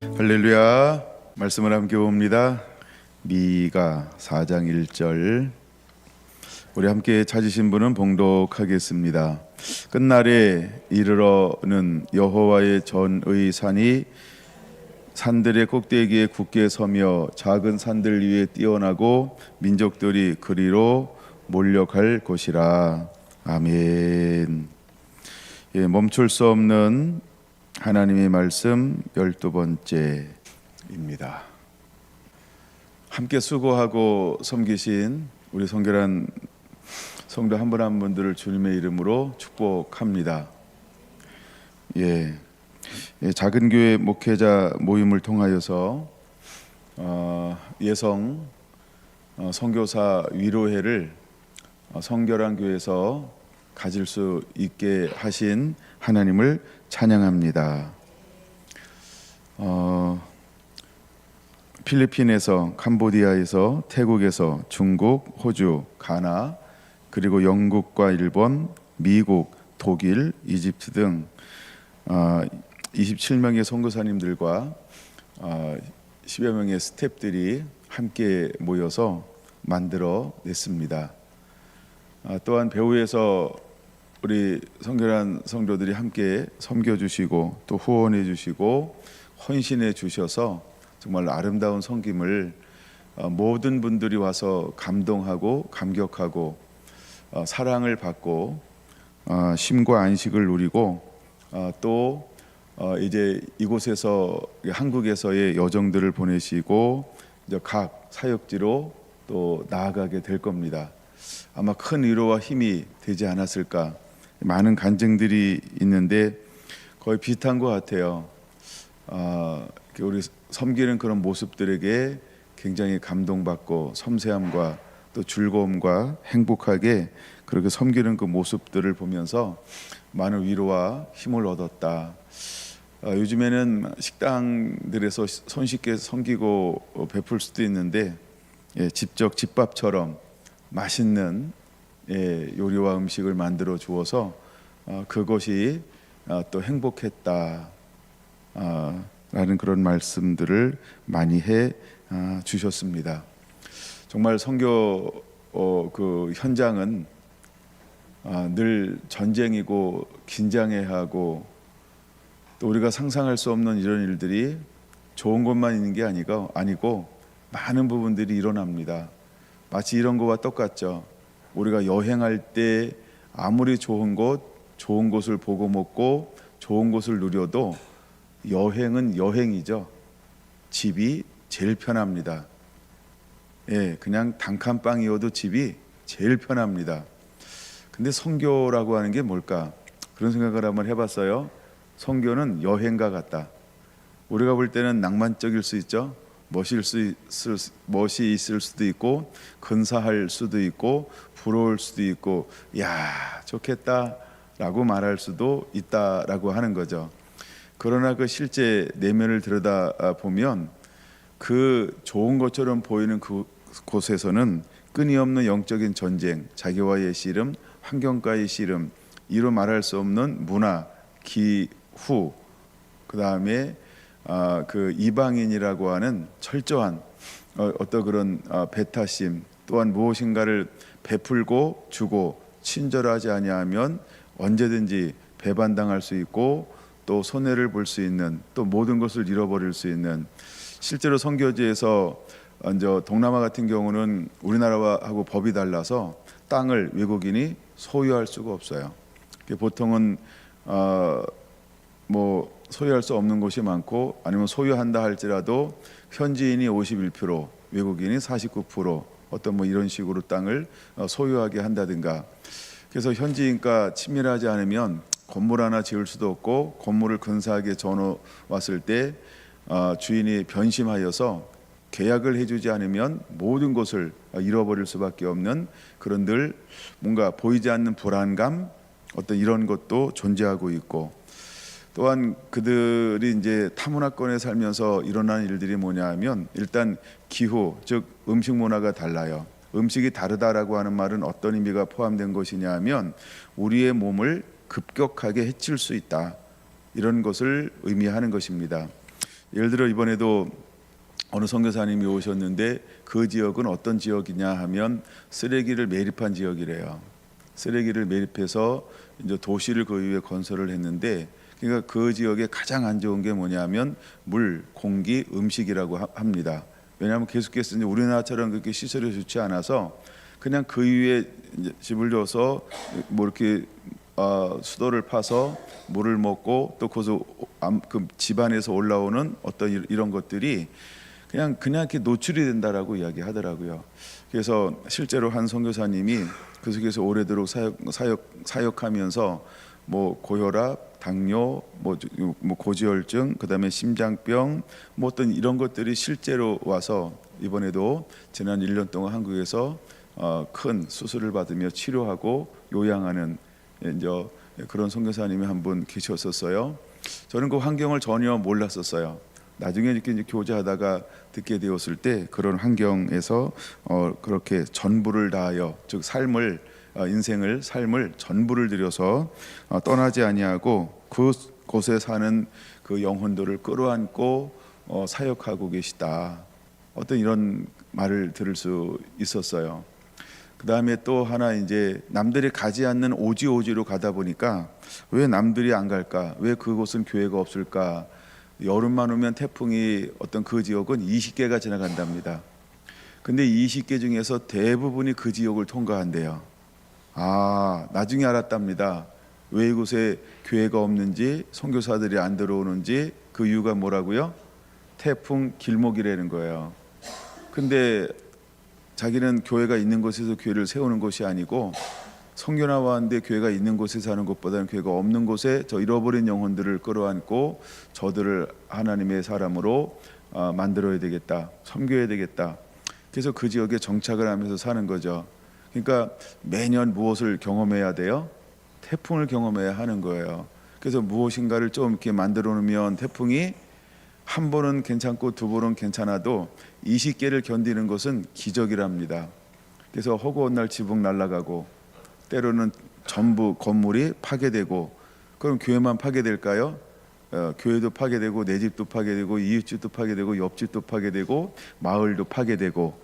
할렐루야. 말씀을 함께 봅니다. 미가 4장 1절. 우리 함께 찾으신 분은 봉독하겠습니다. 끝날에 이르러는 여호와의 전의 산이 산들의 꼭대기에 굳게 서며 작은 산들 위에 뛰어나고 민족들이 그리로 몰려갈 곳이라. 아멘. 멈출 수 없는 하나님의 말씀 12번째입니다. 함께 수고하고 섬기신 우리 성결한 성도 한 분 한 분들을 주님의 이름으로 축복합니다. 작은 교회 목회자 모임을 통하여서 예성 선교사 위로회를 성결한 교회에서 가질 수 있게 하신 하나님을 찬양합니다. 필리핀에서, 캄보디아에서, 태국에서, 중국, 호주, 가나, 그리고 영국과 일본, 미국, 독일, 이집트 등 27명의 선교사님들과 10여 명의 스태프들이 함께 모여서 만들어 냈습니다. 또한 배후에서 우리 성결한 성도들이 함께 섬겨주시고 또 후원해 주시고 헌신해 주셔서 정말 아름다운 섬김을 모든 분들이 와서 감동하고 감격하고 사랑을 받고 쉼과 안식을 누리고 또 이제 이곳에서 한국에서의 여정들을 보내시고 이제 각 사역지로 또 나아가게 될 겁니다. 아마 큰 위로와 힘이 되지 않았을까. 많은 간증들이 있는데 거의 비슷한 것 같아요. 우리 섬기는 그런 모습들에게 굉장히 감동받고 섬세함과 또 즐거움과 행복하게 그렇게 섬기는 그 모습들을 보면서 많은 위로와 힘을 얻었다. 요즘에는 식당들에서 손쉽게 섬기고 베풀 수도 있는데 직접 집밥처럼 맛있는 요리와 음식을 만들어 주어서 그것이 또 행복했다 라는 그런 말씀들을 많이 해 주셨습니다. 정말 선교 그 현장은 늘 전쟁이고 긴장해야 하고 또 우리가 상상할 수 없는 이런 일들이 좋은 것만 있는 게 아니고 많은 부분들이 일어납니다. 마치 이런 거와 똑같죠. 우리가 여행할 때 아무리 좋은 곳을 보고 먹고 좋은 곳을 누려도 여행은 여행이죠. 집이 제일 편합니다. 그냥 단칸방이어도 집이 제일 편합니다. 근데 선교라고 하는 게 뭘까? 그런 생각을 한번 해봤어요. 선교는 여행과 같다. 우리가 볼 때는 낭만적일 수 있죠. 멋이 있을 수도 있고 근사할 수도 있고 부러울 수도 있고 야 좋겠다라고 말할 수도 있다라고 하는 거죠. 그러나 그 실제 내면을 들여다보면 그 좋은 것처럼 보이는 그곳에서는 끊임없는 영적인 전쟁, 자기와의 씨름, 환경과의 씨름, 이로 말할 수 없는 문화, 기후, 그 다음에 그 이방인이라고 하는 철저한 어떤 그런 배타심, 또한 무엇인가를 베풀고 주고 친절하지 아니하면 언제든지 배반당할 수 있고 또 손해를 볼 수 있는 또 모든 것을 잃어버릴 수 있는 실제로 선교지에서 이제 동남아 같은 경우는 우리나라하고 법이 달라서 땅을 외국인이 소유할 수가 없어요. 보통은 뭐 소유할 수 없는 곳이 많고 아니면 소유한다 할지라도 현지인이 51%, 외국인이 49% 어떤 뭐 이런 식으로 땅을 소유하게 한다든가. 그래서 현지인과 친밀하지 않으면 건물 하나 지을 수도 없고 건물을 근사하게 지어 왔을 때 주인이 변심하여서 계약을 해주지 않으면 모든 것을 잃어버릴 수밖에 없는 그런 늘 뭔가 보이지 않는 불안감 어떤 이런 것도 존재하고 있고 또한 그들이 이제 타문화권에 살면서 일어나는 일들이 뭐냐 하면 일단 기후 즉 음식 문화가 달라요. 음식이 다르다라고 하는 말은 어떤 의미가 포함된 것이냐 하면 우리의 몸을 급격하게 해칠 수 있다 이런 것을 의미하는 것입니다. 예를 들어 이번에도 어느 선교사님이 오셨는데 그 지역은 어떤 지역이냐 하면 쓰레기를 매립한 지역이래요. 쓰레기를 매립해서 이제 도시를 그 위에 건설을 했는데, 그러니까 그 지역에 가장 안 좋은 게 뭐냐면 물, 공기, 음식이라고 합니다. 왜냐하면 계속해서 이제 우리나라처럼 그렇게 시설이 좋지 않아서 그냥 그 위에 이제 집을 져서 뭐 이렇게 수도를 파서 물을 먹고, 또 거기서 그 집안에서 올라오는 어떤 이런 것들이 그냥 이렇게 노출이 된다라고 이야기하더라고요. 그래서 실제로 한 선교사님이 그 속에서 오래도록 사역하면서 뭐 고혈압, 당뇨, 뭐 고지혈증, 그다음에 심장병, 뭐 어떤 이런 것들이 실제로 와서 이번에도 지난 1년 동안 한국에서 큰 수술을 받으며 치료하고 요양하는 이제 그런 선교사님이 한 분 계셨었어요. 저는 그 환경을 전혀 몰랐었어요. 나중에 이렇게 교제하다가 듣게 되었을 때 그런 환경에서 그렇게 전부를 다하여, 즉 삶을 전부를 들여서 떠나지 아니하고 그곳에 사는 그 영혼들을 끌어안고 사역하고 계시다. 어떤 이런 말을 들을 수 있었어요. 그 다음에 또 하나, 이제 남들이 가지 않는 오지로 가다 보니까 왜 남들이 안 갈까? 왜 그곳은 교회가 없을까? 여름만 오면 태풍이 어떤 그 지역은 20개가 지나간답니다. 근데 20개 중에서 대부분이 그 지역을 통과한대요. 나중에 알았답니다. 왜 이곳에 교회가 없는지, 선교사들이 안 들어오는지. 그 이유가 뭐라고요? 태풍 길목이라는 거예요. 근데 자기는 교회가 있는 곳에서 교회를 세우는 것이 아니고, 선교 나왔는데 교회가 있는 곳에 사는 것보다는 교회가 없는 곳에 저 잃어버린 영혼들을 끌어안고 저들을 하나님의 사람으로 만들어야 되겠다, 섬겨야 되겠다. 그래서 그 지역에 정착을 하면서 사는 거죠. 그러니까 매년 무엇을 경험해야 돼요? 태풍을 경험해야 하는 거예요. 그래서 무엇인가를 좀 이렇게 만들어 놓으면 태풍이 한 번은 괜찮고 두 번은 괜찮아도 20개를 견디는 것은 기적이랍니다. 그래서 허구한 날 지붕 날아가고, 때로는 전부 건물이 파괴되고, 그럼 교회만 파괴될까요? 교회도 파괴되고, 내 집도 파괴되고, 이웃집도 파괴되고, 옆집도 파괴되고, 마을도 파괴되고.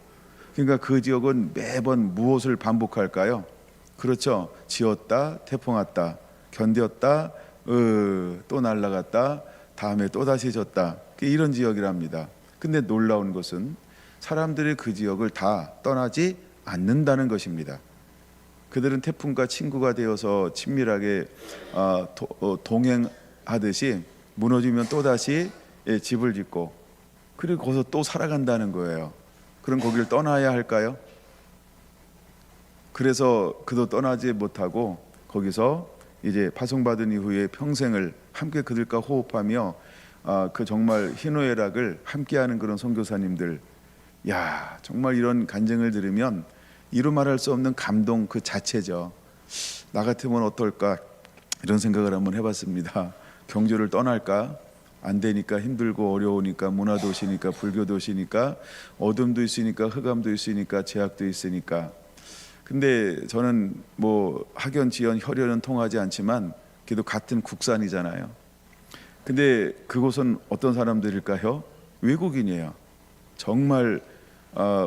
그러니까 그 지역은 매번 무엇을 반복할까요? 그렇죠. 지었다, 태풍 왔다, 견뎠다, 또 날아갔다, 다음에 또 다시 졌다. 이런 지역이랍니다. 근데 놀라운 것은 사람들이 그 지역을 다 떠나지 않는다는 것입니다. 그들은 태풍과 친구가 되어서 친밀하게 동행하듯이 무너지면 또다시 집을 짓고, 그리고 거기서 또 살아간다는 거예요. 그럼 거기를 떠나야 할까요? 그래서 그도 떠나지 못하고 거기서 이제 파송받은 이후에 평생을 함께 그들과 호흡하며 그 정말 희노애락을 함께하는 그런 선교사님들, 정말 이런 간증을 들으면 이루 말할 수 없는 감동 그 자체죠. 나 같으면 어떨까, 이런 생각을 한번 해봤습니다. 경주를 떠날까? 안 되니까, 힘들고 어려우니까, 문화도시니까, 불교도시니까, 어둠도 있으니까, 흑암도 있으니까, 제약도 있으니까. 근데 저는 뭐 학연, 지연, 혈연은 통하지 않지만 그래도 같은 국산이잖아요. 근데 그곳은 어떤 사람들일까요? 외국인이에요. 정말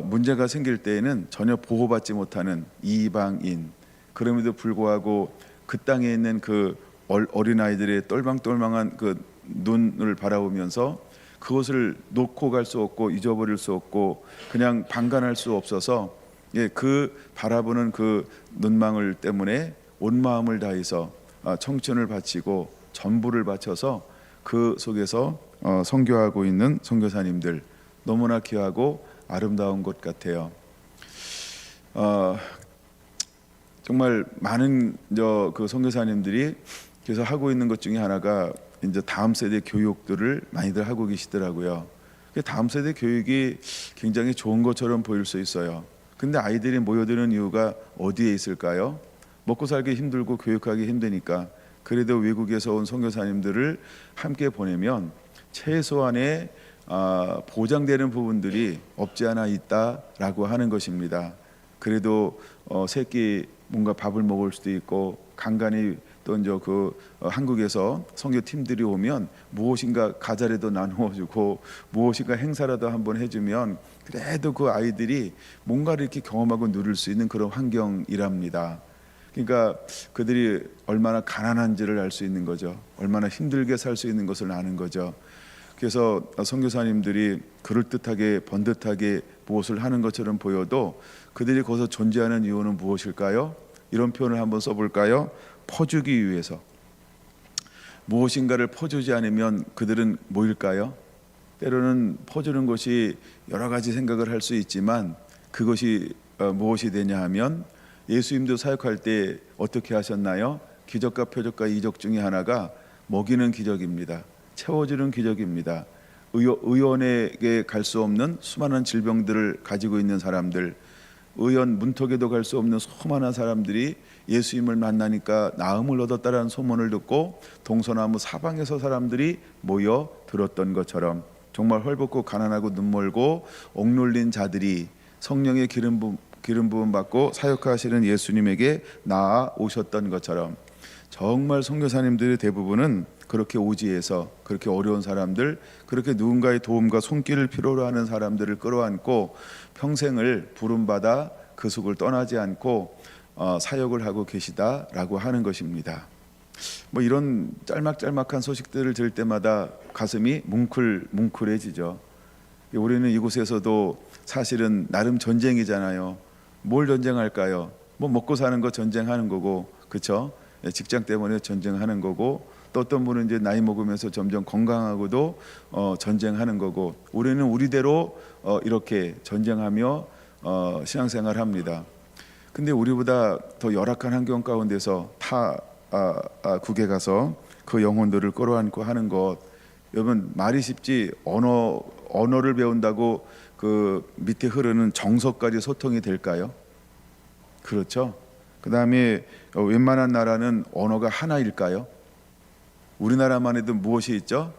문제가 생길 때에는 전혀 보호받지 못하는 이방인. 그럼에도 불구하고 그 땅에 있는 그 어린아이들의 똘망똘망한 그 눈을 바라보면서 그것을 놓고 갈 수 없고 잊어버릴 수 없고 그냥 방관할 수 없어서, 그 바라보는 그 눈망울 때문에 온 마음을 다해서 청춘을 바치고 전부를 바쳐서 그 속에서 선교하고 있는 선교사님들, 너무나 귀하고 아름다운 것 같아요. 정말 많은 그 선교사님들이 그래서 하고 있는 것 중에 하나가 이제 다음 세대 교육들을 많이들 하고 계시더라고요. 다음 세대 교육이 굉장히 좋은 것처럼 보일 수 있어요. 근데 아이들이 모여드는 이유가 어디에 있을까요? 먹고 살기 힘들고 교육하기 힘드니까. 그래도 외국에서 온 선교사님들을 함께 보내면 최소한의 보장되는 부분들이 없지 않아 있다라고 하는 것입니다. 그래도 새끼 뭔가 밥을 먹을 수도 있고, 간간히 또 이제 한국에서 선교 팀들이 오면 무엇인가 과자라도 나누어주고 무엇인가 행사라도 한번 해주면 그래도 그 아이들이 뭔가를 이렇게 경험하고 누릴 수 있는 그런 환경이랍니다. 그러니까 그들이 얼마나 가난한지를 알 수 있는 거죠. 얼마나 힘들게 살 수 있는 것을 아는 거죠. 그래서 선교사님들이 그럴듯하게 번듯하게 무엇을 하는 것처럼 보여도 그들이 거기서 존재하는 이유는 무엇일까요? 이런 표현을 한번 써볼까요? 퍼주기 위해서. 무엇인가를 퍼주지 않으면 그들은 뭐일까요? 때로는 퍼주는 것이 여러 가지 생각을 할 수 있지만 그것이 무엇이 되냐 하면 예수님도 사역할 때 어떻게 하셨나요? 기적과 표적과 이적 중에 하나가 먹이는 기적입니다. 채워주는 기적입니다. 의원에게 갈 수 없는 수많은 질병들을 가지고 있는 사람들, 의원 문턱에도 갈 수 없는 수많은 사람들이 예수님을 만나니까 나음을 얻었다라는 소문을 듣고 동서나무 사방에서 사람들이 모여 들었던 것처럼 정말 헐벗고 가난하고 눈멀고 억눌린 자들이 성령의 기름 부음 받고 사역하시는 예수님에게 나아 오셨던 것처럼 정말 선교사님들의 대부분은 그렇게 오지에서 그렇게 어려운 사람들, 그렇게 누군가의 도움과 손길을 필요로 하는 사람들을 끌어안고 평생을 부름받아 그 속을 떠나지 않고 사역을 하고 계시다라고 하는 것입니다. 뭐 이런 짤막짤막한 소식들을 들을 때마다 가슴이 뭉클해지죠. 우리는 이곳에서도 사실은 나름 전쟁이잖아요. 뭘 전쟁할까요? 뭐 먹고 사는 거 전쟁하는 거고, 그렇죠? 직장 때문에 전쟁하는 거고, 또 어떤 분은 이제 나이 먹으면서 점점 건강하고도 전쟁하는 거고, 우리는 우리대로 이렇게 전쟁하며 신앙생활합니다. 근데 우리보다 더 열악한 환경 가운데서 타 국에 가서 그 영혼들을 끌어안고 하는 것, 여러분 말이 쉽지 언어를 배운다고 그 밑에 흐르는 정서까지 소통이 될까요? 그렇죠. 그 다음에 웬만한 나라는 언어가 하나일까요? 우리나라만 해도 무엇이 있죠?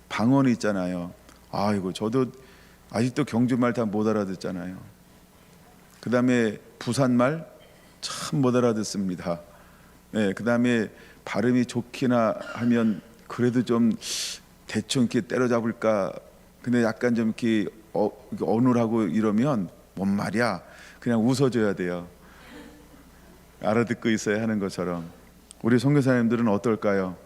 방언이 있잖아요. 아이고 저도 아직도 경주말 다 못 알아듣잖아요. 그 다음에 부산말 참 못 알아듣습니다. 네, 그 다음에 발음이 좋기나 하면 그래도 좀 대충 이렇게 때려잡을까. 근데 약간 좀 이렇게 어눌하고 이러면 뭔 말이야? 그냥 웃어줘야 돼요. 알아듣고 있어야 하는 것처럼. 우리 선교사님들은 어떨까요?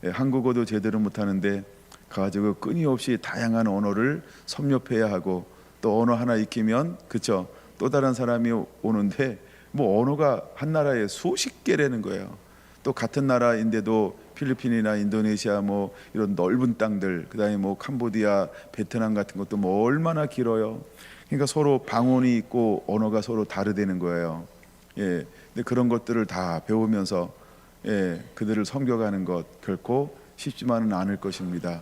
예, 한국어도 제대로 못하는데 가지고 끊임없이 다양한 언어를 섭렵해야 하고 또 언어 하나 익히면 그쵸? 또 다른 사람이 오는데 뭐 언어가 한 나라에 수십 개라는 거예요. 또 같은 나라인데도 필리핀이나 인도네시아 뭐 이런 넓은 땅들, 그다음에 뭐 캄보디아, 베트남 같은 것도 뭐 얼마나 길어요. 그러니까 서로 방언이 있고 언어가 서로 다르다는 거예요. 예, 근데 그런 것들을 다 배우면서 그들을 섬겨가는 것 결코 쉽지만은 않을 것입니다.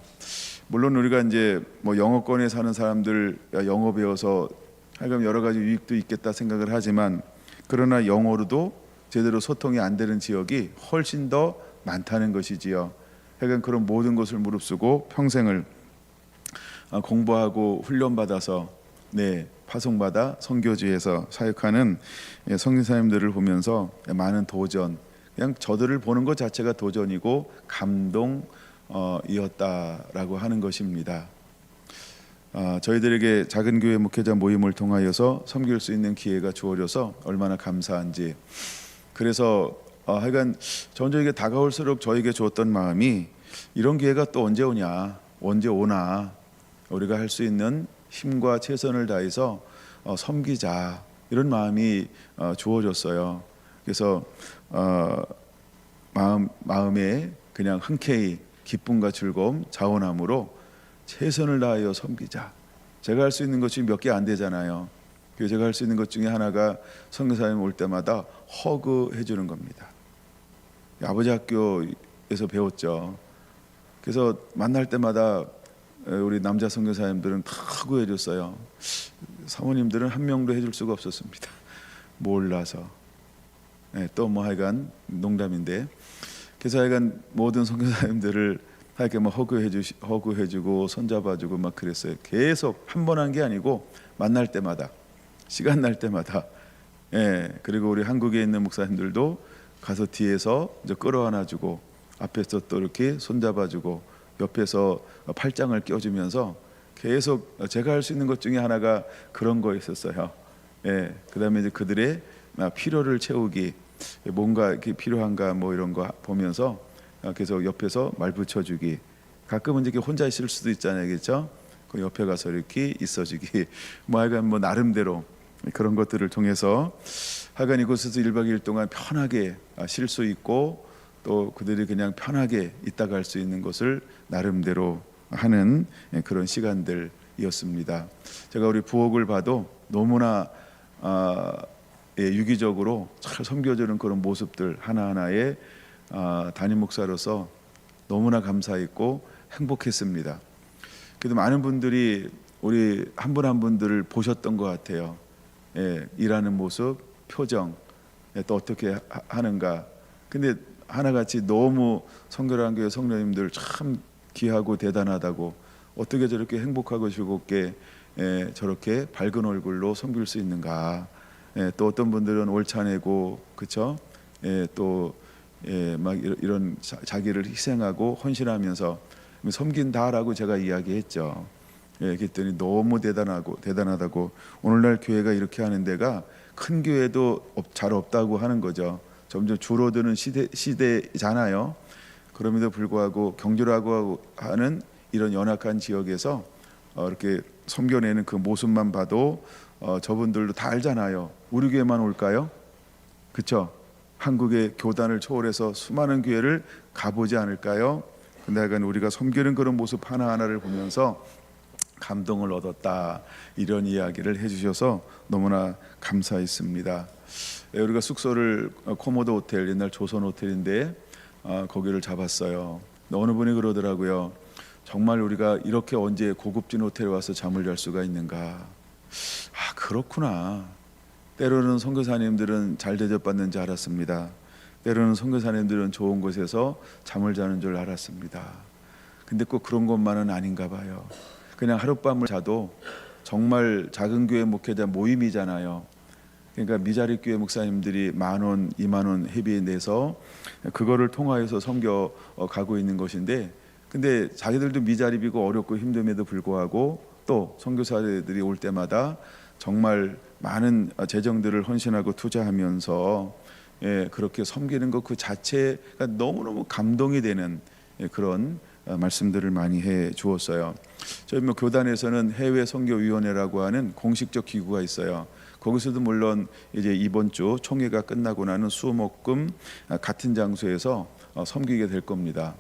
물론 우리가 이제 뭐 영어권에 사는 사람들 영어 배워서 하여간 여러 가지 유익도 있겠다 생각을 하지만 그러나 영어로도 제대로 소통이 안 되는 지역이 훨씬 더 많다는 것이지요. 하여간 그런 모든 것을 무릅쓰고 평생을 공부하고 훈련받아서 파송받아 선교지에서 사역하는 선교사님들을 보면서 많은 도전, 그냥 저들을 보는 것 자체가 도전이고 감동이었다라고 하는 것입니다. 저희들에게 작은 교회 목회자 모임을 통하여서 섬길 수 있는 기회가 주어져서 얼마나 감사한지. 그래서 하여간 저에게 다가올수록 저에게 주었던 마음이 이런 기회가 또 언제 오냐, 언제 오나 우리가 할 수 있는 힘과 최선을 다해서 섬기자, 이런 마음이 주어졌어요. 그래서 마음에 그냥 흔쾌히 기쁨과 즐거움, 자원함으로 최선을 다하여 섬기자. 제가 할 수 있는 것이 몇 개 안 되잖아요. 그래서 제가 할 수 있는 것 중에 하나가 선교사님 올 때마다 허그해 주는 겁니다. 아버지 학교에서 배웠죠. 그래서 만날 때마다 우리 남자 선교사님들은 다 허그해 줬어요. 사모님들은 한 명도 해줄 수가 없었습니다. 몰라서. 또 뭐 하여간 농담인데, 그래서 하여간 모든 선교사님들을 이렇게 뭐 허그해주고 손잡아주고 막 그랬어요. 계속 한 번 한 게 아니고 만날 때마다, 시간 날 때마다. 그리고 우리 한국에 있는 목사님들도 가서 뒤에서 이제 끌어안아주고 앞에서 또 이렇게 손잡아주고 옆에서 팔짱을 껴주면서 계속 제가 할 수 있는 것 중에 하나가 그런 거였었어요. 예, 그다음에 이제 그들의 필요를 채우기, 뭔가 이렇게 필요한가 뭐 이런 거 보면서 계속 옆에서 말 붙여주기. 가끔은 이렇게 혼자 있을 수도 있잖아요, 그렇죠? 그 옆에 가서 이렇게 있어주기. 뭐 하여간 뭐 나름대로 그런 것들을 통해서 하여간 이곳에서 1박 2일 동안 편하게 쉴 수 있고 또 그들이 그냥 편하게 있다 갈 수 있는 것을 나름대로 하는 그런 시간들이었습니다. 제가 우리 부엌을 봐도 너무나 유기적으로 잘 섬겨주는 그런 모습들 하나하나에 담임 목사로서 너무나 감사했고 행복했습니다. 그래도 많은 분들이 우리 한 분 한 분들을 보셨던 것 같아요. 예, 일하는 모습, 표정, 또 어떻게 하는가. 근데 하나같이 너무 성결한 교회 성도님들 참 귀하고 대단하다고, 어떻게 저렇게 행복하고 즐겁게 저렇게 밝은 얼굴로 섬길 수 있는가. 또 어떤 분들은 옳지 내고 그렇죠? 막 이런 자기를 희생하고 헌신하면서 섬긴다라고 제가 이야기했죠. 그랬더니 너무 대단하다고, 오늘날 교회가 이렇게 하는 데가 큰 교회도 잘 없다고 하는 거죠. 점점 줄어드는 시대잖아요. 그럼에도 불구하고 경주라고 하는 이런 연약한 지역에서 이렇게 섬겨내는 그 모습만 봐도 저분들도 다 알잖아요. 우리 교회만 올까요? 그렇죠? 한국의 교단을 초월해서 수많은 교회를 가보지 않을까요? 근데 약간 우리가 섬기는 그런 모습 하나하나를 보면서 감동을 얻었다, 이런 이야기를 해주셔서 너무나 감사했습니다. 우리가 숙소를 코모도 호텔, 옛날 조선 호텔인데 거기를 잡았어요. 어느 분이 그러더라고요. 정말 우리가 이렇게 언제 고급진 호텔에 와서 잠을 잘 수가 있는가. 그렇구나. 때로는 선교사님들은 잘 대접받는 줄 알았습니다. 때로는 선교사님들은 좋은 곳에서 잠을 자는 줄 알았습니다. 근데 꼭 그런 것만은 아닌가 봐요. 그냥 하룻밤을 자도 정말 작은 교회 목회자 모임이잖아요. 그러니까 미자리 교회 목사님들이 10,000원, 20,000원 회비 내서 그거를 통하여서 섬겨 가고 있는 것인데, 근데 자기들도 미자립이고 어렵고 힘듦에도 불구하고 또 선교사들이 올 때마다 정말 많은 재정들을 헌신하고 투자하면서 그렇게 섬기는 것 그 자체가 너무너무 감동이 되는 그런 말씀들을 많이 해 주었어요. 저희 교단에서는 해외 선교위원회라고 하는 공식적 기구가 있어요. 거기서도 물론 이제 이번 주 총회가 끝나고 나는 수목금 같은 장소에서 섬기게 될 겁니다.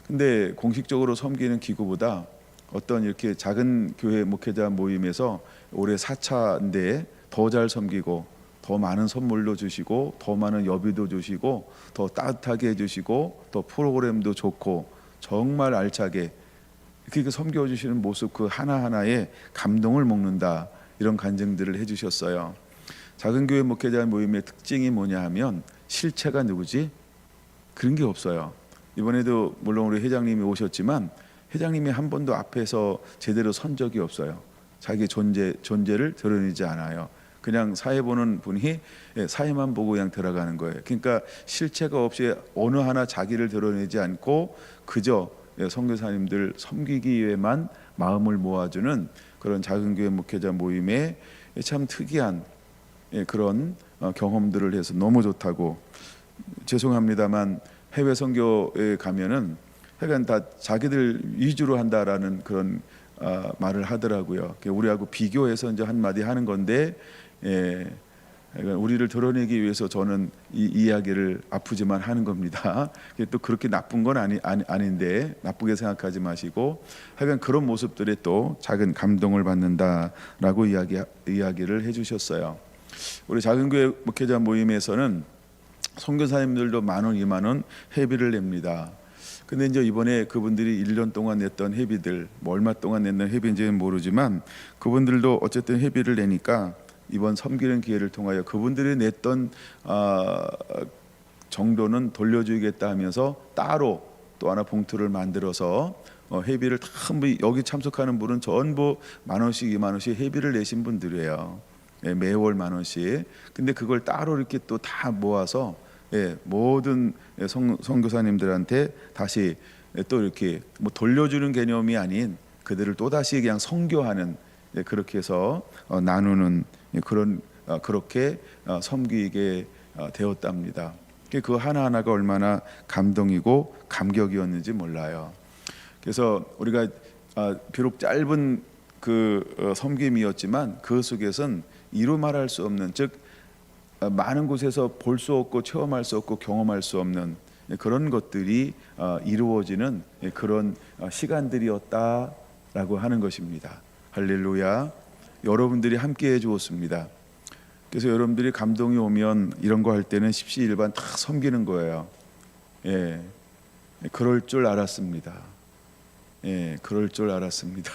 근데 공식적으로 섬기는 기구보다 어떤 이렇게 작은 교회 목회자 모임에서 올해 4차인데 더 잘 섬기고 더 많은 선물도 주시고 더 많은 여비도 주시고 더 따뜻하게 해주시고 더 프로그램도 좋고 정말 알차게 이렇게 섬겨주시는 모습 그 하나하나에 감동을 먹는다, 이런 간증들을 해주셨어요. 작은 교회 목회자 모임의 특징이 뭐냐 하면 실체가 누구지? 그런 게 없어요. 이번에도 물론 우리 회장님이 오셨지만 회장님이 한 번도 앞에서 제대로 선 적이 없어요. 자기 존재를 드러내지 않아요. 그냥 사회 보는 분이 사회만 보고 그냥 들어가는 거예요. 그러니까 실체가 없이 어느 하나 자기를 드러내지 않고 그저 선교사님들 섬기기 위해만 마음을 모아주는 그런 작은 교회 목회자 모임에 참 특이한 그런 경험들을 해서 너무 좋다고. 죄송합니다만 해외 선교에 가면은 하여간 다 자기들 위주로 한다라는 그런 말을 하더라고요. 우리하고 비교해서 이제 한마디 하는 건데, 우리를 드러내기 위해서 저는 이 이야기를 아프지만 하는 겁니다. 또 그렇게 나쁜 건 아닌데 나쁘게 생각하지 마시고, 하여간 그런 모습들에 또 작은 감동을 받는다라고 이야기를 해주셨어요. 우리 작은 교회 목회자 모임에서는 선교사님들도 10,000원, 20,000원 회비를 냅니다. 근데 이제 이번에 그분들이 1년 동안 냈던 회비들, 뭐 얼마 동안 냈는 회비인지는 모르지만 그분들도 어쨌든 회비를 내니까 이번 섬기는 기회를 통하여 그분들이 냈던 정도는 돌려주겠다 하면서 따로 또 하나 봉투를 만들어서 회비를 다 여기 참석하는 분은 전부 10,000원씩 20,000원씩 회비를 내신 분들이에요. 매월 10,000원씩. 근데 그걸 따로 이렇게 또 다 모아서 모든 선교사님들한테 다시 또 이렇게 뭐 돌려주는 개념이 아닌 그들을 또 다시 그냥 선교하는, 그렇게 해서 나누는 그런 그렇게 섬기게 되었답니다. 그 하나하나가 얼마나 감동이고 감격이었는지 몰라요. 그래서 우리가 비록 짧은 그 섬김이었지만 그 속에선 이루 말할 수 없는, 즉 많은 곳에서 볼 수 없고 체험할 수 없고 경험할 수 없는 그런 것들이 이루어지는 그런 시간들이었다라고 하는 것입니다. 할렐루야. 여러분들이 함께 해 주었습니다. 그래서 여러분들이 감동이 오면 이런 거 할 때는 십시일반 다 섬기는 거예요. 그럴 줄 알았습니다. 그럴 줄 알았습니다.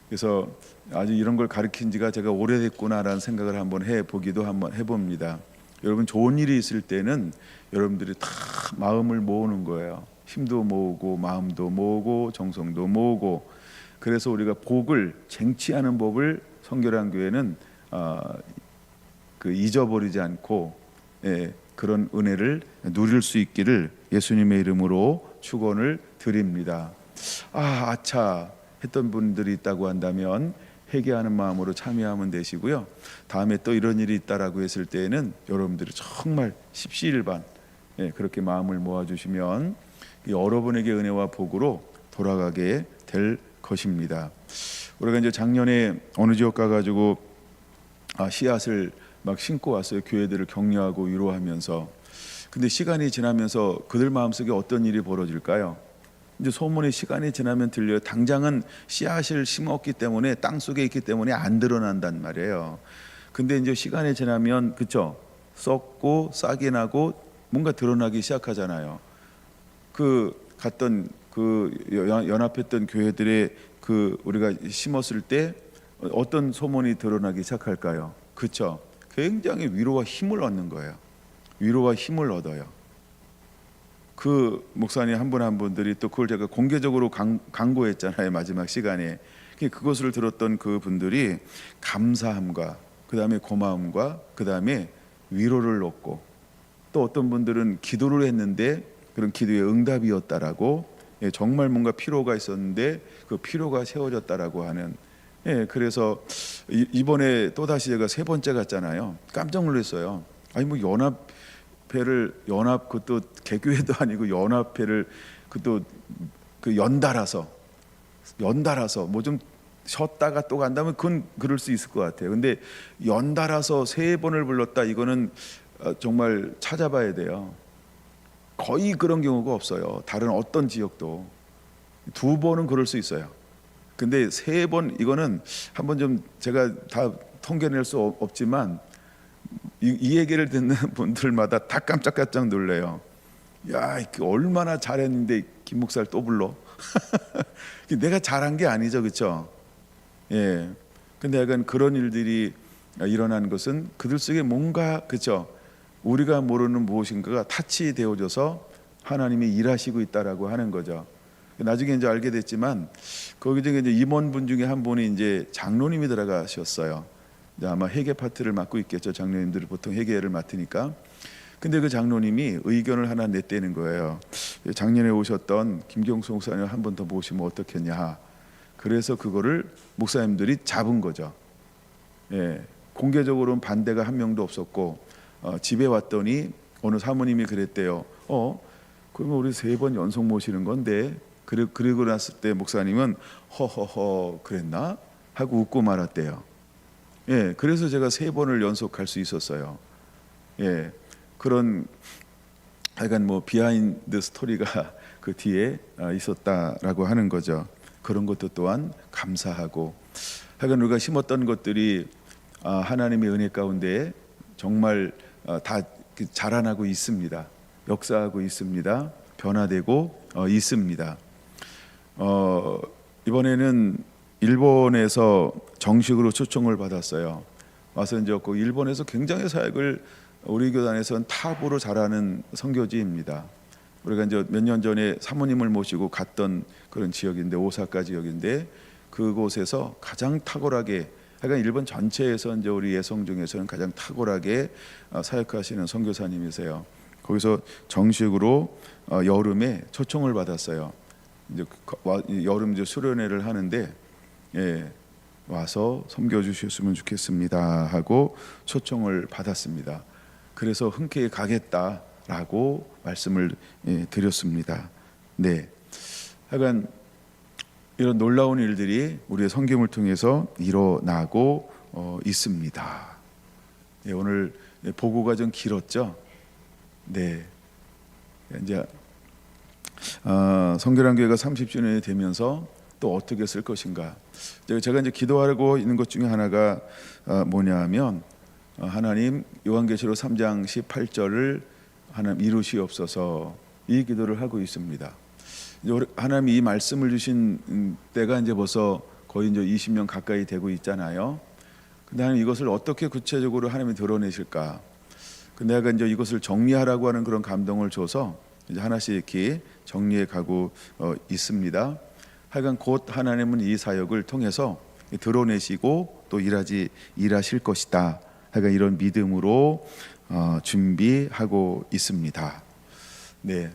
그래서 아주 이런 걸 가르친 지가 제가 오래됐구나라는 생각을 한번 해봅니다. 여러분 좋은 일이 있을 때는 여러분들이 다 마음을 모으는 거예요. 힘도 모으고 마음도 모으고 정성도 모으고. 그래서 우리가 복을 쟁취하는 법을 성결한 교회는 잊어버리지 않고 그런 은혜를 누릴 수 있기를 예수님의 이름으로 축원을 드립니다. 아차 했던 분들이 있다고 한다면 회개하는 마음으로 참여하면 되시고요. 다음에 또 이런 일이 있다라고 했을 때에는 여러분들이 정말 십시일반 그렇게 마음을 모아주시면 여러분에게 은혜와 복으로 돌아가게 될 것입니다. 우리가 이제 작년에 어느 지역 가가지고 씨앗을 막 심고 왔어요. 교회들을 격려하고 위로하면서. 근데 시간이 지나면서 그들 마음속에 어떤 일이 벌어질까요? 이제 소문이 시간이 지나면 들려요. 당장은 씨앗을 심었기 때문에 땅 속에 있기 때문에 안 드러난단 말이에요. 근데 이제 시간이 지나면 그쵸? 썩고 싹이 나고 뭔가 드러나기 시작하잖아요. 갔던 연합했던 교회들의 우리가 심었을 때 어떤 소문이 드러나기 시작할까요? 그쵸? 굉장히 위로와 힘을 얻는 거예요. 위로와 힘을 얻어요. 그 목사님 한 분 한 분들이 또 그걸 제가 공개적으로 강구했잖아요. 마지막 시간에. 그것을 들었던 그 분들이 감사함과 그 다음에 고마움과 그 다음에 위로를 얻고, 또 어떤 분들은 기도를 했는데 그런 기도의 응답이었다라고, 정말 뭔가 피로가 있었는데 그 피로가 세워졌다라고 하는. 그래서 이번에 또 다시 제가 세 번째 갔잖아요. 깜짝 놀랐어요. 아니 뭐 연합 그것도 개교회도 아니고 연합회를 그것도 연달아서 뭐 좀 쉬었다가 또 간다면 그건 그럴 수 있을 것 같아요. 근데 연달아서 세 번을 불렀다, 이거는 정말 찾아봐야 돼요. 거의 그런 경우가 없어요. 다른 어떤 지역도 두 번은 그럴 수 있어요. 근데 세 번, 이거는 한번 좀 제가 다 통계낼 수 없지만 이 얘기를 듣는 분들마다 다 깜짝깜짝 놀래요. 야, 얼마나 잘했는데 김 목사를 또 불러? 내가 잘한 게 아니죠, 그렇죠? 근데 약간 그런 일들이 일어난 것은 그들 속에 뭔가, 그렇죠? 우리가 모르는 무엇인가가 타치되어져서 하나님이 일하시고 있다라고 하는 거죠. 나중에 이제 알게 됐지만 거기 중에 이제 임원분 중에 한 분이 이제 장로님이 들어가셨어요. 아마 회계 파트를 맡고 있겠죠. 장로님들이 보통 회계를 맡으니까. 근데 그 장로님이 의견을 하나 냈다는 거예요. 작년에 오셨던 김경수 목사님 한 번 더 모시면 어떻겠냐. 그래서 그거를 목사님들이 잡은 거죠. 공개적으로는 반대가 한 명도 없었고, 집에 왔더니 어느 사모님이 그랬대요. 그러면 우리 세 번 연속 모시는 건데. 그리고 났을 때 목사님은 허허허 그랬나? 하고 웃고 말았대요. 그래서 제가 세 번을 연속할 수 있었어요. 그런 약간 뭐 비하인드 스토리가 그 뒤에 있었다라고 하는 거죠. 그런 것도 또한 감사하고, 하여간 우리가 심었던 것들이 하나님의 은혜 가운데 정말 다 자라나고 있습니다. 역사하고 있습니다. 변화되고 있습니다. 이번에는 일본에서 정식으로 초청을 받았어요. 와서 이제 일본에서 굉장히 사역을 우리 교단에서는 탑으로 잘하는 선교지입니다. 우리가 이제 몇 년 전에 사모님을 모시고 갔던 그런 지역인데, 오사카 지역인데, 그곳에서 가장 탁월하게 하여간 일본 전체에서 이제 우리 예성 중에서는 가장 탁월하게 사역하시는 선교사님이세요. 거기서 정식으로 여름에 초청을 받았어요. 이제 여름 이제 수련회를 하는데 와서 섬겨주셨으면 좋겠습니다 하고 초청을 받았습니다. 그래서 흔쾌히 가겠다라고 말씀을 드렸습니다. 네, 하여간 이런 놀라운 일들이 우리의 섬김을 통해서 일어나고 있습니다. 네, 오늘 보고가 좀 길었죠. 네, 이제 성결한 교회가 30주년이 되면서 또 어떻게 쓸 것인가. 제가 이제 기도하고 있는 것 중에 하나가 뭐냐면 하나님 요한계시록 3장 18절을 하나님 이루시옵소서, 이 기도를 하고 있습니다. 하나님이 이 말씀을 주신 때가 이제 벌써 거의 이제 20년 가까이 되고 있잖아요. 근데 하나님 이것을 어떻게 구체적으로 하나님이 드러내실까? 근데 내가 이제 이것을 정리하라고 하는 그런 감동을 줘서 이제 하나씩 이렇게 정리해 가고 있습니다. 하여간 곧 하나님은 이 사역을 통해서 드러내시고 또 일하실 것이다. 하여간 이런 믿음으로 준비하고 있습니다. 네.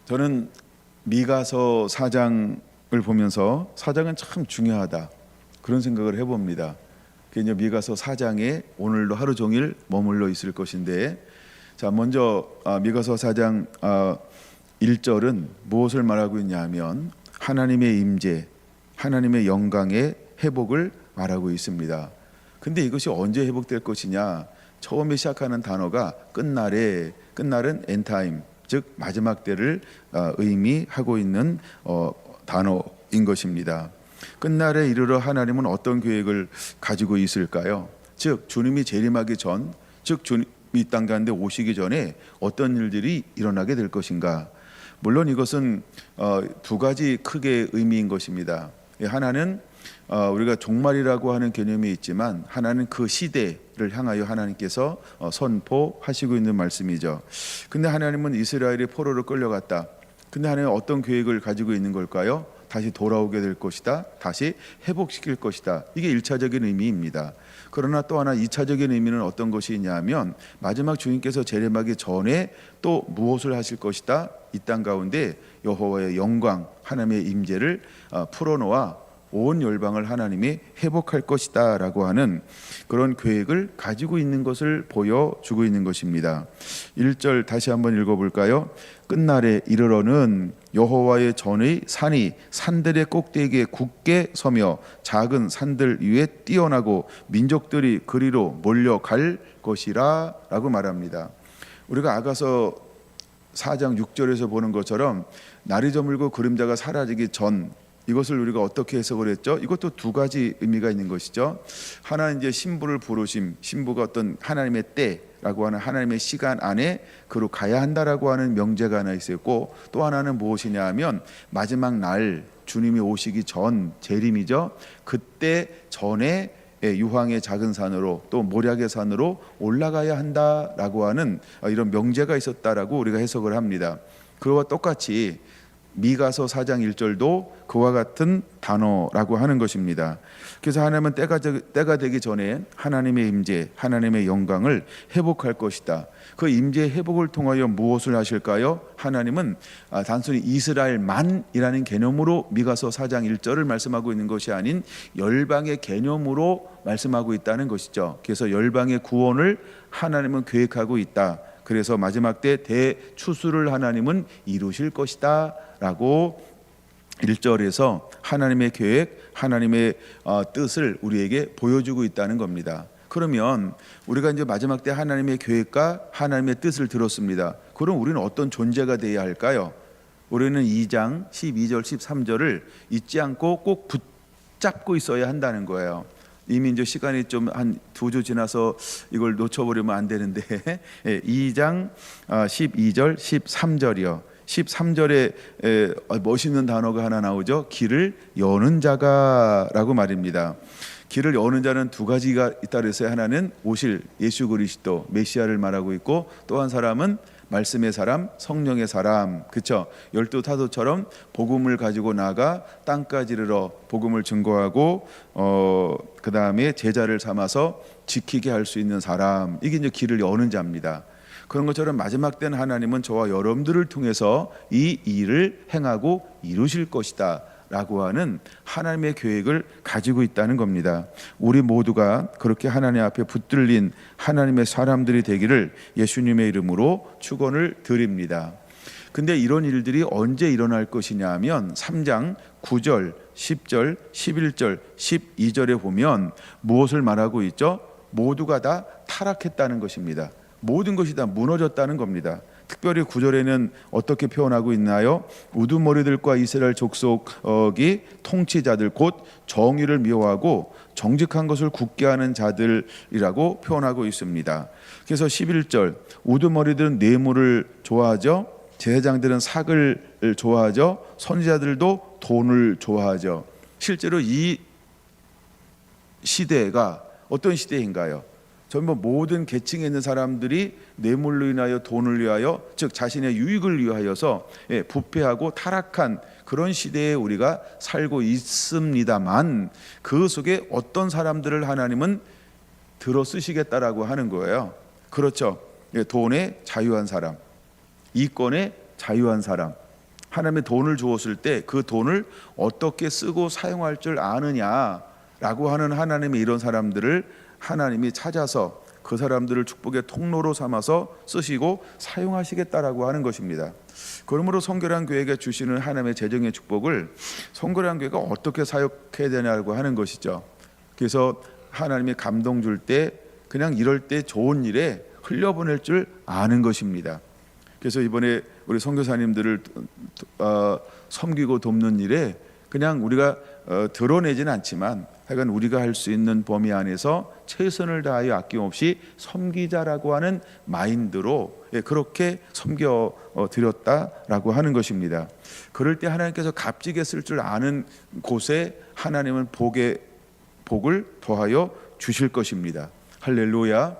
저는 미가서 4장을 보면서 4장은 참 중요하다 그런 생각을 해봅니다. 이제 미가서 4장에 오늘도 하루 종일 머물러 있을 것인데, 자 먼저 미가서 4장 1절은 무엇을 말하고 있냐면 하나님의 임재, 하나님의 영광의 회복을 말하고 있습니다. 근데 이것이 언제 회복될 것이냐? 처음에 시작하는 단어가 끝날에, 끝날은 엔타임, 즉 마지막 때를 의미하고 있는 단어인 것입니다. 끝날에 이르러 하나님은 어떤 계획을 가지고 있을까요? 즉 주님이 재림하기 전, 즉 주님이 이 땅 가운데 오시기 전에 어떤 일들이 일어나게 될 것인가? 물론 이것은 두 가지 크게 의미인 것입니다. 하나는 우리가 종말이라고 하는 개념이 있지만, 하나는 그 시대를 향하여 하나님께서 선포하시고 있는 말씀이죠. 근데 하나님은 이스라엘이 포로로 끌려갔다. 근데 하나님은 어떤 계획을 가지고 있는 걸까요? 다시 돌아오게 될 것이다. 다시 회복시킬 것이다. 이게 1차적인 의미입니다. 그러나 또 하나 2차적인 의미는 어떤 것이 있냐면, 마지막 주님께서 재림하기 전에 또 무엇을 하실 것이다. 이 땅 가운데 여호와의 영광, 하나님의 임재를 풀어놓아 온 열방을 하나님이 회복할 것이다 라고 하는 그런 계획을 가지고 있는 것을 보여주고 있는 것입니다. 1절 다시 한번 읽어볼까요? 끝날에 이르러는 여호와의 전의 산이 산들의 꼭대기에 굳게 서며 작은 산들 위에 뛰어나고 민족들이 그리로 몰려갈 것이라 라고 말합니다. 우리가 아가서 4장 6절에서 보는 것처럼 날이 저물고 그림자가 사라지기 전, 이것을 우리가 어떻게 해석을 했죠? 이것도 두 가지 의미가 있는 것이죠. 하나는 이제 신부를 부르심, 신부가 어떤 하나님의 때라고 하는 하나님의 시간 안에 그로 가야 한다라고 하는 명제가 하나 있었고, 또 하나는 무엇이냐 하면 마지막 날 주님이 오시기 전, 재림이죠. 그때 전에 유황의 작은 산으로 또 모략의 산으로 올라가야 한다라고 하는 이런 명제가 있었다라고 우리가 해석을 합니다. 그와 똑같이 미가서 4장 1절도 그와 같은 단어라고 하는 것입니다. 그래서 하나님은 때가 되기 전에 하나님의 임재, 하나님의 영광을 회복할 것이다. 그 임재 회복을 통하여 무엇을 하실까요? 하나님은 단순히 이스라엘만이라는 개념으로 미가서 4장 1절을 말씀하고 있는 것이 아닌 열방의 개념으로 말씀하고 있다는 것이죠. 그래서 열방의 구원을 하나님은 계획하고 있다. 그래서 마지막 때 대추수를 하나님은 이루실 것이다 라고 1절에서 하나님의 계획, 하나님의 뜻을 우리에게 보여주고 있다는 겁니다. 그러면 우리가 이제 마지막 때 하나님의 계획과 하나님의 뜻을 들었습니다. 그럼 우리는 어떤 존재가 되어야 할까요? 우리는 2장 12절 13절을 잊지 않고 꼭 붙잡고 있어야 한다는 거예요. 이미 이제 시간이 좀 한 2주 지나서 이걸 놓쳐버리면 안 되는데 2장 12절 13절이요. 13절에 멋있는 단어가 하나 나오죠. 길을 여는 자가라고 말입니다. 길을 여는 자는 두 가지가 있다 그랬어요. 하나는 오실 예수 그리스도 메시아를 말하고 있고, 또 한 사람은 말씀의 사람, 성령의 사람, 그렇죠? 12사도처럼 복음을 가지고 나가 땅까지 이르러 복음을 증거하고 그 다음에 제자를 삼아서 지키게 할 수 있는 사람, 이게 이제 길을 여는 자입니다. 그런 것처럼 마지막 때는 하나님은 저와 여러분들을 통해서 이 일을 행하고 이루실 것이다 라고 하는 하나님의 계획을 가지고 있다는 겁니다. 우리 모두가 그렇게 하나님 앞에 붙들린 하나님의 사람들이 되기를 예수님의 이름으로 축원을 드립니다. 근데 이런 일들이 언제 일어날 것이냐 하면 3장 9절, 10절, 11절, 12절에 보면 무엇을 말하고 있죠? 모두가 다 타락했다는 것입니다. 모든 것이 다 무너졌다는 겁니다. 특별히 9절에는 어떻게 표현하고 있나요? 우두머리들과 이스라엘 족속이 통치자들 곧 정의를 미워하고 정직한 것을 굳게 하는 자들이라고 표현하고 있습니다. 그래서 11절, 우두머리들은 뇌물을 좋아하죠. 제사장들은 삭을 좋아하죠. 선지자들도 돈을 좋아하죠. 실제로 이 시대가 어떤 시대인가요? 전부 모든 계층에 있는 사람들이 뇌물로 인하여 돈을 위하여, 즉 자신의 유익을 위하여서 부패하고 타락한 그런 시대에 우리가 살고 있습니다만, 그 속에 어떤 사람들을 하나님은 들어 쓰시겠다라고 하는 거예요. 그렇죠. 돈에 자유한 사람, 이권에 자유한 사람. 하나님의 돈을 주었을 때 그 돈을 어떻게 쓰고 사용할 줄 아느냐라고 하는 하나님의 이런 사람들을 하나님이 찾아서 그 사람들을 축복의 통로로 삼아서 쓰시고 사용하시겠다라고 하는 것입니다. 그러므로 성결한 교회가 주시는 하나님의 재정의 축복을 성결한 교회가 어떻게 사역해야 되냐고 하는 것이죠. 그래서 하나님이 감동 줄 때 그냥 이럴 때 좋은 일에 흘려보낼 줄 아는 것입니다. 그래서 이번에 우리 선교사님들을 섬기고 돕는 일에 그냥 우리가 드러내지는 않지만 하여간 우리가 할 수 있는 범위 안에서 최선을 다하여 아낌없이 섬기자라고 하는 마인드로 그렇게 섬겨 드렸다라고 하는 것입니다. 그럴 때 하나님께서 값지게 쓸 줄 아는 곳에 하나님은 복을 더하여 주실 것입니다. 할렐루야.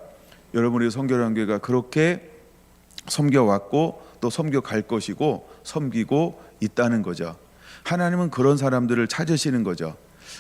여러분의 성결한 교회가 그렇게 섬겨왔고 또 섬겨갈 것이고 섬기고 있다는 거죠. 하나님은 그런 사람들을 찾으시는 거죠.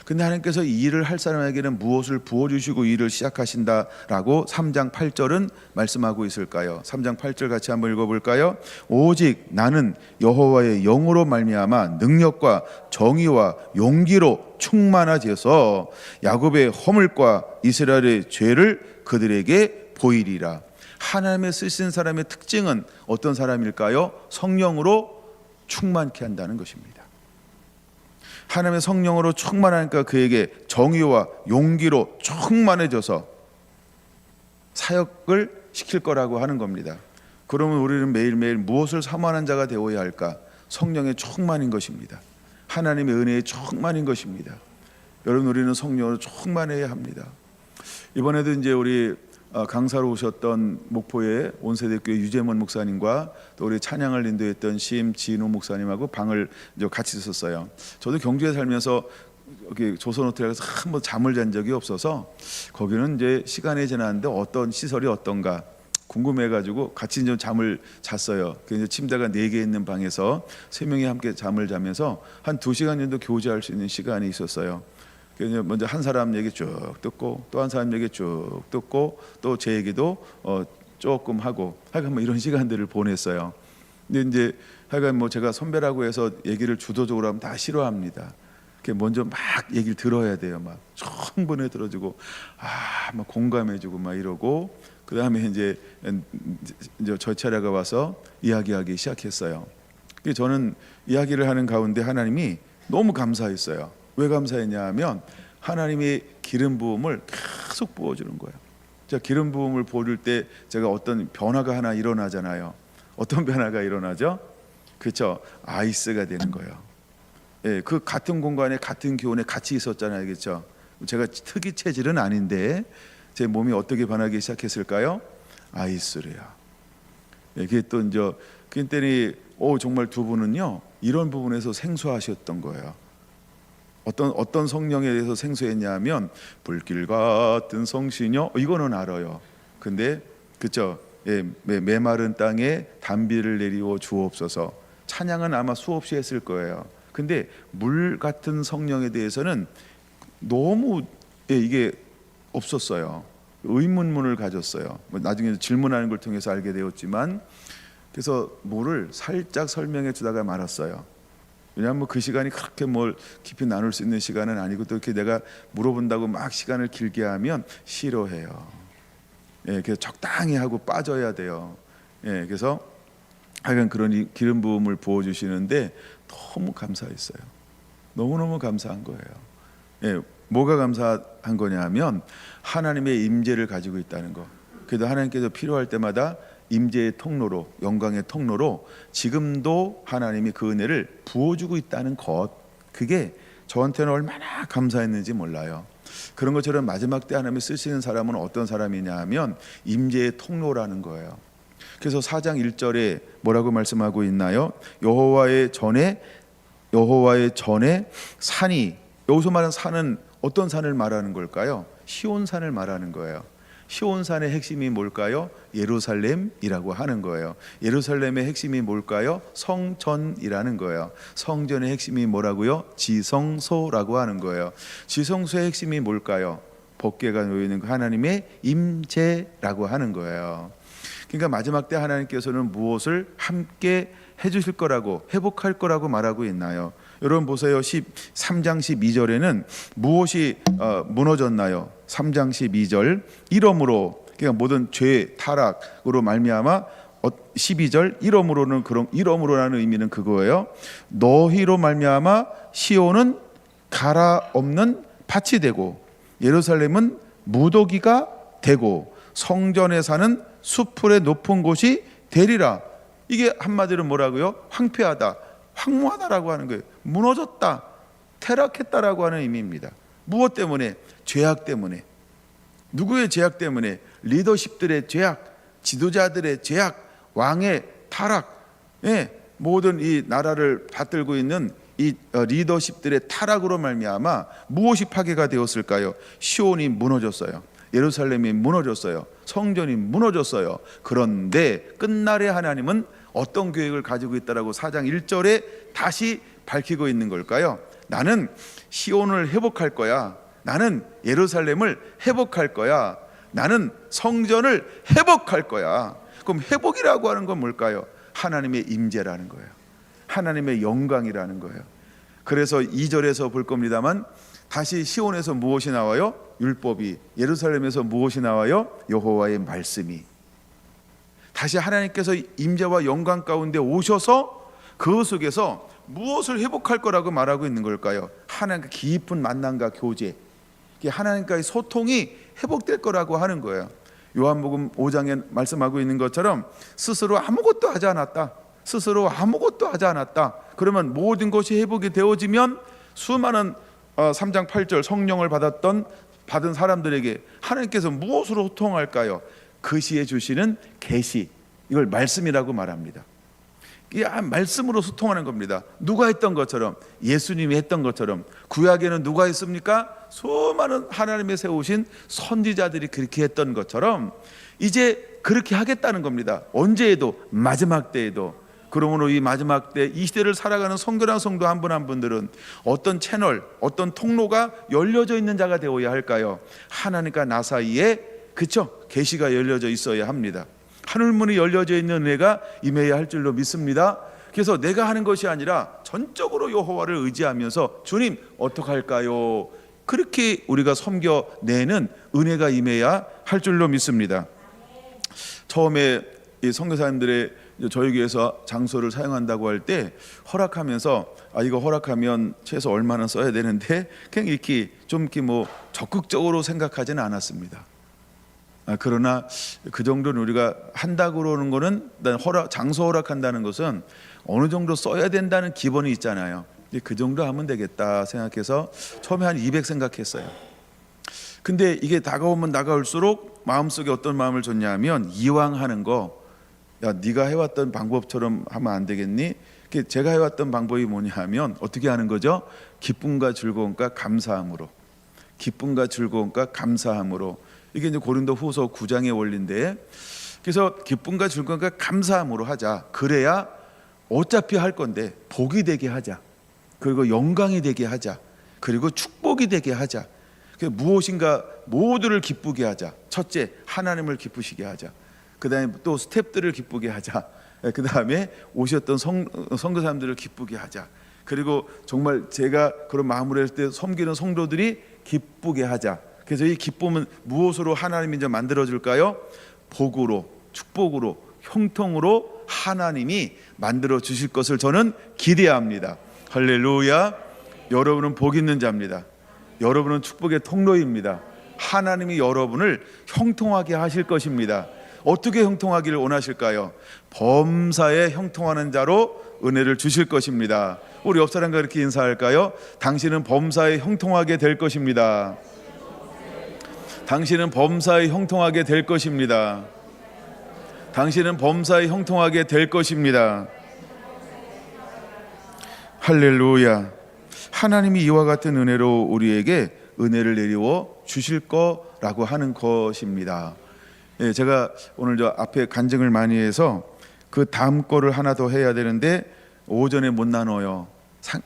근데 하나님께서 이 일을 할 사람에게는 무엇을 부어주시고 일을 시작하신다라고 3장 8절은 말씀하고 있을까요? 3장 8절 같이 한번 읽어볼까요? 오직 나는 여호와의 영으로 말미암아 능력과 정의와 용기로 충만하여서 야곱의 허물과 이스라엘의 죄를 그들에게 보이리라. 하나님의 쓰신 사람의 특징은 어떤 사람일까요? 성령으로 충만케 한다는 것입니다. 하나님의 성령으로 충만하니까 그에게 정의와 용기로 충만해져서 사역을 시킬 거라고 하는 겁니다. 그러면 우리는 매일매일 무엇을 사모하는 자가 되어야 할까? 성령의 충만인 것입니다. 하나님의 은혜의 충만인 것입니다. 여러분, 우리는 성령으로 충만해야 합니다. 이번에도 이제 우리 강사로 오셨던 목포의 온세대교회 유재문 목사님과 또 우리 찬양을 인도했던 심진호 목사님하고 방을 같이 썼어요. 저도 경주에 살면서 여기 조선 호텔에서 한번 잠을 잔 적이 없어서 거기는 이제 시간이 지났는데 어떤 시설이 어떤가 궁금해가지고 같이 좀 잠을 잤어요. 그래서 침대가 4개 있는 방에서 3명이 함께 잠을 자면서 한 2시간 정도 교제할 수 있는 시간이 있었어요. 그래서 먼저 한 사람 얘기 쭉 듣고 또 한 사람 얘기 쭉 듣고 또 제 얘기도 조금 하고 하여간 뭐 이런 시간들을 보냈어요. 근데 이제 하여간 뭐 제가 선배라고 해서 얘기를 주도적으로 하면 다 싫어합니다. 먼저 막 얘기를 들어야 돼요. 막 충분히 들어주고 막 공감해주고 막 이러고 그 다음에 이제 저 차례가 와서 이야기하기 시작했어요. 저는 이야기를 하는 가운데 하나님이 너무 감사했어요. 왜 감사했냐 하면 하나님이 기름 부음을 계속 부어주는 거예요. 제가 기름 부음을 부을 때 제가 어떤 변화가 하나 일어나잖아요. 어떤 변화가 일어나죠? 그렇죠. 아이스가 되는 거예요. 예, 그 같은 공간에 같은 기온에 같이 있었잖아요. 그렇죠. 제가 특이 체질은 아닌데 제 몸이 어떻게 변하기 시작했을까요? 아이스래요. 예, 그게 또 이제 그랬더니 정말 두 분은요 이런 부분에서 생소하셨던 거예요. 어떤 성령에 대해서 생소했냐면 불길 같은 성신여 이거는 알아요. 근데 그렇죠. 메마른 땅에 단비를 내리워 주옵소서. 찬양은 아마 수없이 했을 거예요. 근데 물 같은 성령에 대해서는 너무 이게 없었어요. 의문문을 가졌어요. 나중에 질문하는 걸 통해서 알게 되었지만, 그래서 물을 살짝 설명해 주다가 말았어요. 왜냐하면 그 시간이 그렇게 뭘 깊이 나눌 수 있는 시간은 아니고, 또 이렇게 내가 물어본다고 막 시간을 길게 하면 싫어해요. 그래서 적당히 하고 빠져야 돼요. 그래서 하여간 그런 기름 부음을 부어주시는데 너무 감사했어요. 너무너무 감사한 거예요. 뭐가 감사한 거냐 하면 하나님의 임재를 가지고 있다는 거. 그래도 하나님께서 필요할 때마다 임재의 통로로, 영광의 통로로 지금도 하나님이 그 은혜를 부어주고 있다는 것, 그게 저한테는 얼마나 감사했는지 몰라요. 그런 것처럼 마지막 때 하나님이 쓰시는 사람은 어떤 사람이냐 하면 임재의 통로라는 거예요. 그래서 4장 1절에 뭐라고 말씀하고 있나요? 여호와의 전에 산이, 여기서 말하는 산은 어떤 산을 말하는 걸까요? 시온산을 말하는 거예요. 시온산의 핵심이 뭘까요? 예루살렘이라고 하는 거예요. 예루살렘의 핵심이 뭘까요? 성전이라는 거예요. 성전의 핵심이 뭐라고요? 지성소라고 하는 거예요. 지성소의 핵심이 뭘까요? 법궤가 놓이는 하나님의 임재라고 하는 거예요. 그러니까 마지막 때 하나님께서는 무엇을 함께 해주실 거라고, 회복할 거라고 말하고 있나요? 여러분 보세요. 3장 12절에는 무엇이 무너졌나요? 3장 12절, 이러므로, 그러니까 모든 죄 타락으로 말미암아, 12절 이러므로라는 의미는 그거예요. 너희로 말미암아 시온은 갈아엎는 밭이 되고 예루살렘은 무더기가 되고 성전에 사는 수풀의 높은 곳이 되리라. 이게 한마디로 뭐라고요? 황폐하다, 황무하다라고 하는 거예요. 무너졌다, 퇴락했다라고 하는 의미입니다. 무엇 때문에? 죄악 때문에. 누구의 죄악 때문에? 리더십들의 죄악, 지도자들의 죄악, 왕의 타락, 모든 이 나라를 받들고 있는 이 리더십들의 타락으로 말미암아 무엇이 파괴가 되었을까요? 시온이 무너졌어요. 예루살렘이 무너졌어요. 성전이 무너졌어요. 그런데 끝날에 하나님은 어떤 계획을 가지고 있다라고 4장 1절에 다시 밝히고 있는 걸까요? 나는 시온을 회복할 거야. 나는 예루살렘을 회복할 거야. 나는 성전을 회복할 거야. 그럼 회복이라고 하는 건 뭘까요? 하나님의 임재라는 거예요. 하나님의 영광이라는 거예요. 그래서 2절에서 볼 겁니다만, 다시 시온에서 무엇이 나와요? 율법이. 예루살렘에서 무엇이 나와요? 여호와의 말씀이. 다시 하나님께서 임재와 영광 가운데 오셔서 그 속에서 무엇을 회복할 거라고 말하고 있는 걸까요? 하나님과 깊은 만남과 교제, 하나님과의 소통이 회복될 거라고 하는 거예요. 요한복음 5장에 말씀하고 있는 것처럼 스스로 아무것도 하지 않았다. 스스로 아무것도 하지 않았다. 그러면 모든 것이 회복이 되어지면 수많은 3장 8절 성령을 받은 사람들에게 하나님께서 무엇으로 소통할까요? 그 시에 주시는 계시, 이걸 말씀이라고 말합니다. 이 말씀으로 소통하는 겁니다. 누가 했던 것처럼, 예수님이 했던 것처럼. 구약에는 누가 했습니까? 수많은 하나님의 세우신 선지자들이 그렇게 했던 것처럼 이제 그렇게 하겠다는 겁니다. 언제에도, 마지막 때에도. 그러므로 이 마지막 때 이 시대를 살아가는 성도랑 성도 한 분 한 분들은 어떤 채널, 어떤 통로가 열려져 있는 자가 되어야 할까요? 하나님과 나 사이에, 그렇죠? 계시가 열려져 있어야 합니다. 하늘문이 열려져 있는 은혜가 임해야 할 줄로 믿습니다. 그래서 내가 하는 것이 아니라 전적으로 여호와를 의지하면서 주님 어떡할까요? 그렇게 우리가 섬겨내는 은혜가 임해야 할 줄로 믿습니다. 처음에 이 선교사님들의 저희 교회에서 장소를 사용한다고 할 때 허락하면서 이거 허락하면 최소 얼마나 써야 되는데 그냥 이렇게 좀 이렇게 뭐 적극적으로 생각하지는 않았습니다. 그러나 그 정도는 우리가 한다고 그러는 거는, 장소 허락한다는 것은 어느 정도 써야 된다는 기본이 있잖아요. 그 정도 하면 되겠다 생각해서 처음에 한 200 생각했어요. 근데 이게 다가오면 다가올수록 마음속에 어떤 마음을 줬냐면, 이왕 하는 거, 야 네가 해왔던 방법처럼 하면 안 되겠니? 제가 해왔던 방법이 뭐냐 하면 어떻게 하는 거죠? 기쁨과 즐거움과 감사함으로. 기쁨과 즐거움과 감사함으로. 이게 이제 고린도후서 9장의 원리인데, 그래서 기쁨과 즐거움과 감사함으로 하자. 그래야 어차피 할 건데 복이 되게 하자. 그리고 영광이 되게 하자. 그리고 축복이 되게 하자. 무엇인가 모두를 기쁘게 하자. 첫째, 하나님을 기쁘시게 하자. 그 다음에 또 스태프들을 기쁘게 하자. 그 다음에 오셨던 선교사님들을 기쁘게 하자. 그리고 정말 제가 그런 마무리할 때 섬기는 성도들이 기쁘게 하자. 그래서 이 기쁨은 무엇으로 하나님이 이제 만들어 줄까요? 복으로, 축복으로, 형통으로 하나님이 만들어 주실 것을 저는 기대합니다. 할렐루야. 여러분은 복 있는 자입니다. 여러분은 축복의 통로입니다. 하나님이 여러분을 형통하게 하실 것입니다. 어떻게 형통하기를 원하실까요? 범사에 형통하는 자로 은혜를 주실 것입니다. 우리 옆 사람과 이렇게 인사할까요? 당신은 범사에 형통하게 될 것입니다. 당신은 범사에 형통하게 될 것입니다. 당신은 범사에 형통하게 될 것입니다. 할렐루야. 하나님이 이와 같은 은혜로 우리에게 은혜를 내리워 주실 거라고 하는 것입니다. 예, 제가 오늘 저 앞에 간증을 많이 해서 그 다음 거를 하나 더 해야 되는데 오전에 못 나눠요.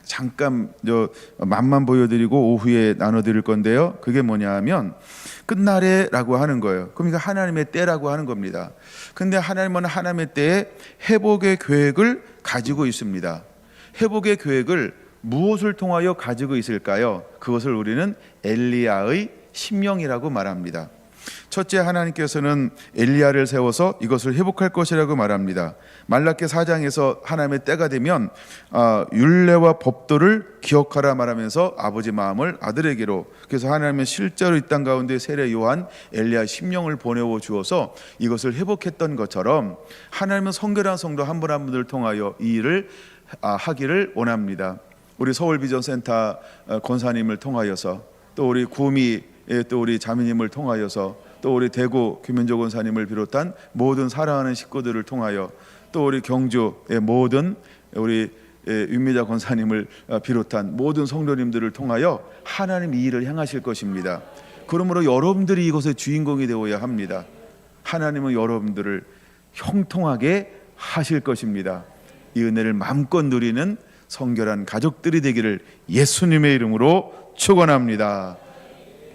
잠깐 저 맛만 보여드리고 오후에 나눠드릴 건데요. 그게 뭐냐면 끝날에라고 하는 거예요. 그러니까 하나님의 때라고 하는 겁니다. 근데 하나님은 하나님의 때에 회복의 계획을 가지고 있습니다. 회복의 계획을 무엇을 통하여 가지고 있을까요? 그것을 우리는 엘리야의 심령이라고 말합니다. 첫째, 하나님께서는 엘리야를 세워서 이것을 회복할 것이라고 말합니다. 말라기 4장에서 하나님의 때가 되면 율례와 법도를 기억하라 말하면서 아버지 마음을 아들에게로, 그래서 하나님은 실제로 이 땅 가운데 세례 요한 엘리야 심령을 보내어 주어서 이것을 회복했던 것처럼 하나님은 성결한 성도 한 분 한 분을 통하여 이 일을 하기를 원합니다. 우리 서울비전센터 권사님을 통하여서, 또 우리 구미, 또 우리 자매님을 통하여서, 또 우리 대구 김현조 권사님을 비롯한 모든 사랑하는 식구들을 통하여, 또 우리 경주의 모든 우리 윤미자 권사님을 비롯한 모든 성도님들을 통하여 하나님 이 일을 행하실 것입니다. 그러므로 여러분들이 이것의 주인공이 되어야 합니다. 하나님은 여러분들을 형통하게 하실 것입니다. 이 은혜를 마음껏 누리는 성결한 가족들이 되기를 예수님의 이름으로 축원합니다.